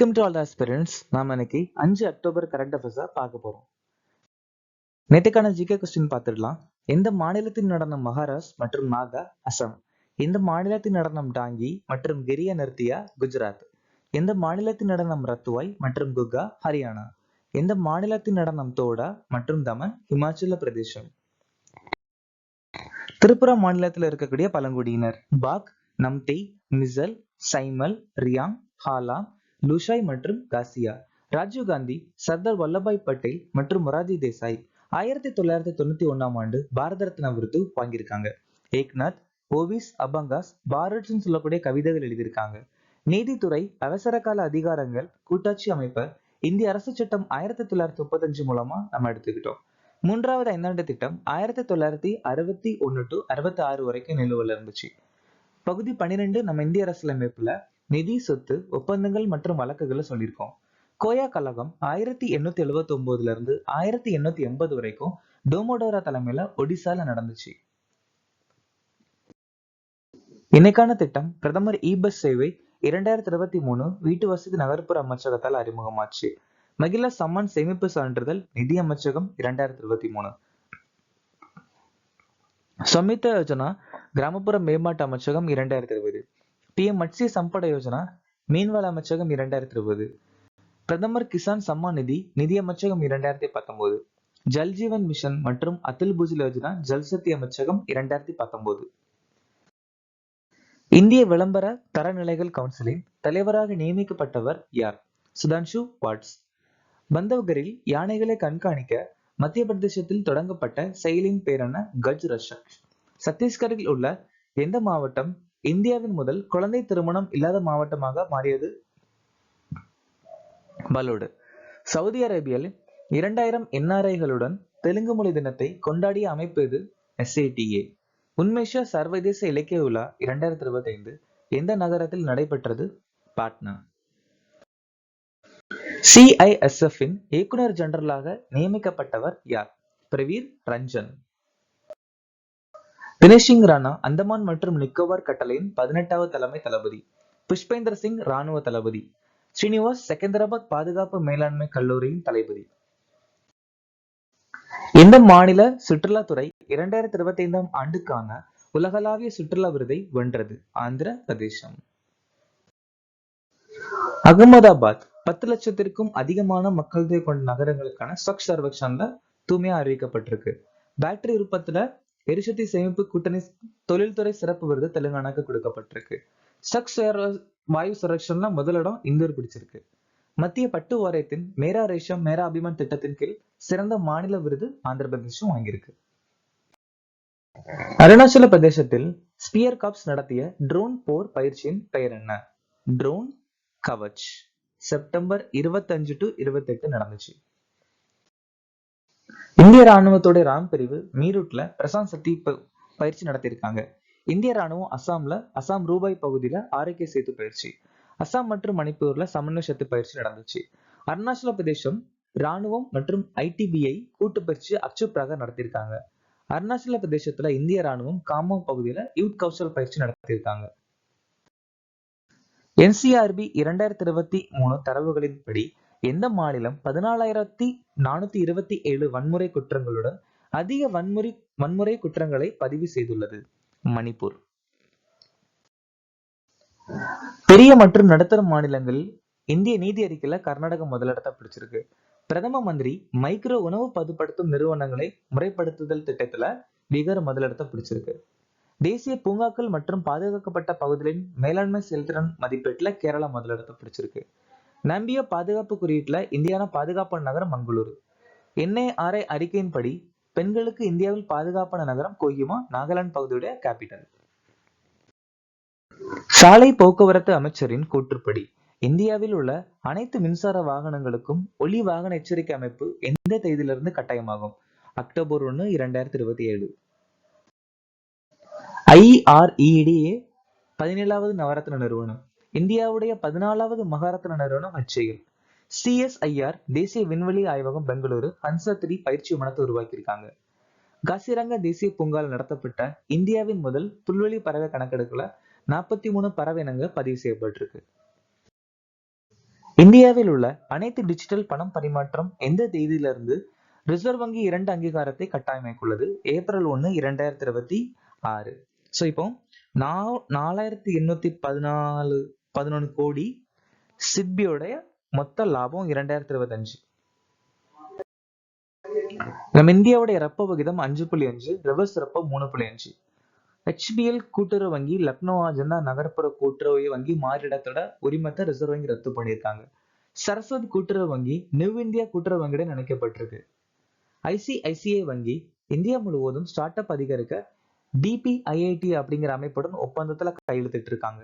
Welcome to all the aspirants. நாம இன்னைக்கு 5 October current அஃபேர்ஸா பார்க்க போறோம். நேற்றுக்கான ஜிகே கொஸ்டின் பார்த்துடலாம். எந்த மாநிலத்தின் நடனம் மகாராஷ் மற்றும் நாகா அசாம்? எந்த மாநிலத்தின் நடனம் டாங்கி மற்றும் கிரியா நிறுத்தியா குஜராத்? எந்த மாநிலத்தின் நடனம் ரத்துவாய் மற்றும் குகா ஹரியானா? எந்த மாநிலத்தின் நடனம் தோடா மற்றும் தமன் இமாச்சல பிரதேசம்? திரிபுரா மாநிலத்தில் இருக்கக்கூடிய பழங்குடியினர் பாக், நம்தே, மிசல், சைமல், ரியாங், ஹாலாம், லுஷாய் மற்றும் காசியா. ராஜீவ் காந்தி, சர்தார் வல்லபாய் பட்டேல் மற்றும் மொரார்ஜி தேசாய் 1991ஆம் ஆண்டு பாரத ரத்னா விருது வாங்கியிருக்காங்க. ஏக்நாத், ஓவிஸ் அபங்காஸ், பாரத்னு சொல்லக்கூடிய கவிதைகள் எழுதியிருக்காங்க. நீதித்துறை அவசர கால அதிகாரங்கள் கூட்டாட்சி அமைப்பை இந்திய அரசு சட்டம் 1935 மூலமா நம்ம எடுத்துக்கிட்டோம். மூன்றாவது ஐந்தாண்டு திட்டம் 1961 to 66 வரைக்கும் நிலுவையில் இருந்துச்சு. பகுதி 12 நம்ம இந்திய அரசியலமைப்புல நிதி, சொத்து, ஒப்பந்தங்கள் மற்றும் வழக்குகளை சொல்லியிருக்கோம். கோயா கழகம் 1879 இருந்து 1880 வரைக்கும் டோமோடோரா தலைமையில ஒடிசால நடந்துச்சு. இன்னைக்கான திட்டம் பிரதமர் இ பஸ் சேவை 2023 வீட்டு வசதி நகர்ப்புற அமைச்சகத்தால் அறிமுகமாச்சு. மகிழா சம்மான் சேமிப்பு சான்றிதழ் நிதி அமைச்சகம் 2023. ஸ்வமித்வா யோஜனா கிராமப்புற மேம்பாட்டு அமைச்சகம் 2020. PM மத்ஸ்ய சம்பட யோஜனா மீன்வள அமைச்சகம் 2020. பிரதமர் கிசான் சம்மான் நிதி நிதி அமைச்சகம் 2019. ஜல் ஜீவன் மிஷன் மற்றும் அத்துல் புஜல் யோஜனா ஜல்சக்தி அமைச்சகம் 2019. இந்திய விளம்பர தரநிலைகள் கவுன்சிலின் தலைவராக நியமிக்கப்பட்டவர் யார்? சுதான்ஷு வாட்ஸ். பந்தவ்கரில் யானைகளை கண்காணிக்க மத்திய பிரதேசத்தில் தொடங்கப்பட்ட செயலின் பேர் என்ன? கஜ் ரஷக். சத்தீஸ்கரில் உள்ள எந்த மாவட்டம் இந்தியாவின் முதல் குழந்தை திருமணம் இல்லாத மாவட்டமாக மாறியது? பலோடு. சவுதி அரேபியாவில் 2000 NRIகளுடன் தெலுங்கு மொழி தினத்தை கொண்டாடிய அமைப்பு இது SATA. உன்மேஷா சர்வதேச இலக்கிய விழா 2025 எந்த நகரத்தில் நடைபெற்றது? பாட்னா. CISF இன் இயக்குனர் ஜெனரலாக நியமிக்கப்பட்டவர் யார்? பிரவீர் ரஞ்சன். தினேஷ் சிங் ராணா அந்தமான் மற்றும் நிக்கோபார் கட்டளையின் 18வது தலைமை தளபதி. புஷ்பேந்தர் சிங் ராணுவ தளபதி. ஸ்ரீனிவாஸ் செகந்தராபாத் பாதுகாப்பு மேலாண்மை கல்லூரியின் தளபதி. எந்த மாநில சுற்றுலாத்துறை 2025ஆம் ஆண்டுக்கான உலகளாவிய சுற்றுலா விருதை வென்றது? ஆந்திர பிரதேசம். அகமதாபாத் 10 லட்சத்திற்கும் அதிகமான மக்கள் தொகை கொண்ட நகரங்களுக்கான ஸ்வச் சர்வேக்ஷன்ல தூய்மையா அறிவிக்கப்பட்டிருக்கு. பேட்டரி உற்பத்தியில எரிசக்தி சேமிப்பு கூட்டணி தொழில்துறை சிறப்பு விருது தெலுங்கானாக்கு கொடுக்கப்பட்டிருக்கு. ஸ்வச் வாயு சர்வேக்ஷன்ல முதலிடம் இந்தூர் பிடிச்சிருக்கு. மத்திய பட்டு வாரியத்தின் மேரா ரேஷம் மேரா அபிமான் திட்டத்தின் கீழ் சிறந்த மாநில விருது ஆந்திர பிரதேசம் வாங்கியிருக்கு. அருணாச்சல பிரதேசத்தில் ஸ்பியர் காப்ஸ் நடத்திய ட்ரோன் போர் பயிற்சியின் பெயர் என்ன? ட்ரோன் கவச். செப்டம்பர் 25 to 28 நடந்துச்சு. இந்திய ராணுவத்தோட ராம் பிரிவு மீரூட்ல பிரசாந்த் சக்தி பயிற்சி நடத்தியிருக்காங்க. இந்திய ராணுவம் அசாம் ரூபாய் பகுதியில ஆரோக்கிய சேத்து பயிற்சி, அசாம் மற்றும் மணிப்பூர்ல சமன்வய சக்தி பயிற்சி நடந்துச்சு. அருணாச்சல பிரதேசம் ராணுவம் மற்றும் ITBI கூட்டு பயிற்சி அச்சுப்ராக நடத்தியிருக்காங்க. அருணாச்சல பிரதேசத்துல இந்திய ராணுவம் காமோங் பகுதியில யூத் கௌசல் பயிற்சி நடத்தியிருக்காங்க. NCRB 2023 தரவுகளின்படி எந்த மாநிலம் 14,427 வன்முறை குற்றங்களுடன் அதிக வன்முறை குற்றங்களை பதிவு செய்துள்ளது? மணிப்பூர். பெரிய மற்றும் நடுத்தர மாநிலங்களில் இந்திய நீதி அறிக்கையில கர்நாடகம் முதலிடத்தை பிடிச்சிருக்கு. பிரதம மந்திரி மைக்ரோ உணவு பதப்படுத்தும் நிறுவனங்களை முறைப்படுத்துதல் திட்டத்துல பீகார் முதலிடத்தை பிடிச்சிருக்கு. தேசிய பூங்காக்கள் மற்றும் பாதுகாக்கப்பட்ட பகுதிகளின் மேலாண்மை செயல்திறன் மதிப்பீட்டுல கேரளா முதலிடத்தை பிடிச்சிருக்கு. நம்பிய பாதுகாப்பு குறியீட்டுல இந்தியானா பாதுகாப்பான நகரம் மங்களூரு. NIRI அறிக்கையின்படி பெண்களுக்கு இந்தியாவில் பாதுகாப்பான நகரம் கோஹிமா, நாகாலாந்து பகுதியுடைய கேபிட்டல். சாலை போக்குவரத்து அமைச்சரின் கூற்றுப்படி இந்தியாவில் உள்ள அனைத்து மின்சார வாகனங்களுக்கும் ஒளி வாகன எச்சரிக்கை அமைப்பு எந்த தேதியிலிருந்து கட்டாயமாகும்? அக்டோபர் 1, 2027. IREDA 17வது நவரத்ன நிறுவனம். இந்தியாவுடைய 14வது மகாரத்ன நிறுவனம் HAL. CSIR தேசிய விண்வெளி ஆய்வகம் பெங்களூரு ஹன்சா 3 பயிற்சி விமானத்தை உருவாக்கியிருக்காங்க. காசிரங்கா தேசிய பூங்காவில் நடத்தப்பட்ட இந்தியாவின் முதல் புல்வெளி பறவை கணக்கெடுப்புல 43 பறவை இனங்கள் பதிவு செய்யப்பட்டிருக்கு. இந்தியாவில் உள்ள அனைத்து டிஜிட்டல் பணம் பரிமாற்றம் எந்த தேதியிலிருந்து ரிசர்வ் வங்கி 2 அங்கீகாரத்தை கட்டாயமாக்கியுள்ளது? ஏப்ரல் 1, 2026. ஸோ இப்போ 4814 கோடி சிட்பியோடைய மொத்த லாபம் 2025. நம்ம இந்தியாவுடைய ரெப்போ விகிதம் 5.5, ரிவர்ஸ் ரெப்போ 3.5. ஹெச்பிஎல் கூட்டுறவு வங்கி லக்னோ அஜந்தா நகர்ப்புற கூட்டுறவு வங்கி மாறிடத்தோட உரிமத்தை ரிசர்வ் வங்கி ரத்து பண்ணியிருக்காங்க. சரஸ்வத் கூட்டுறவு வங்கி நியூ இந்தியா கூட்டுறவு வங்கியுடன் இணைக்கப்பட்டிருக்கு. ஐசிஐசிஐ வங்கி இந்தியா முழுவதும் ஸ்டார்ட் அப் அதிகரிக்க டிபிஐஐடி அப்படிங்கிற அமைப்புடன் ஒப்பந்தத்துல கையெழுத்திட்டு இருக்காங்க.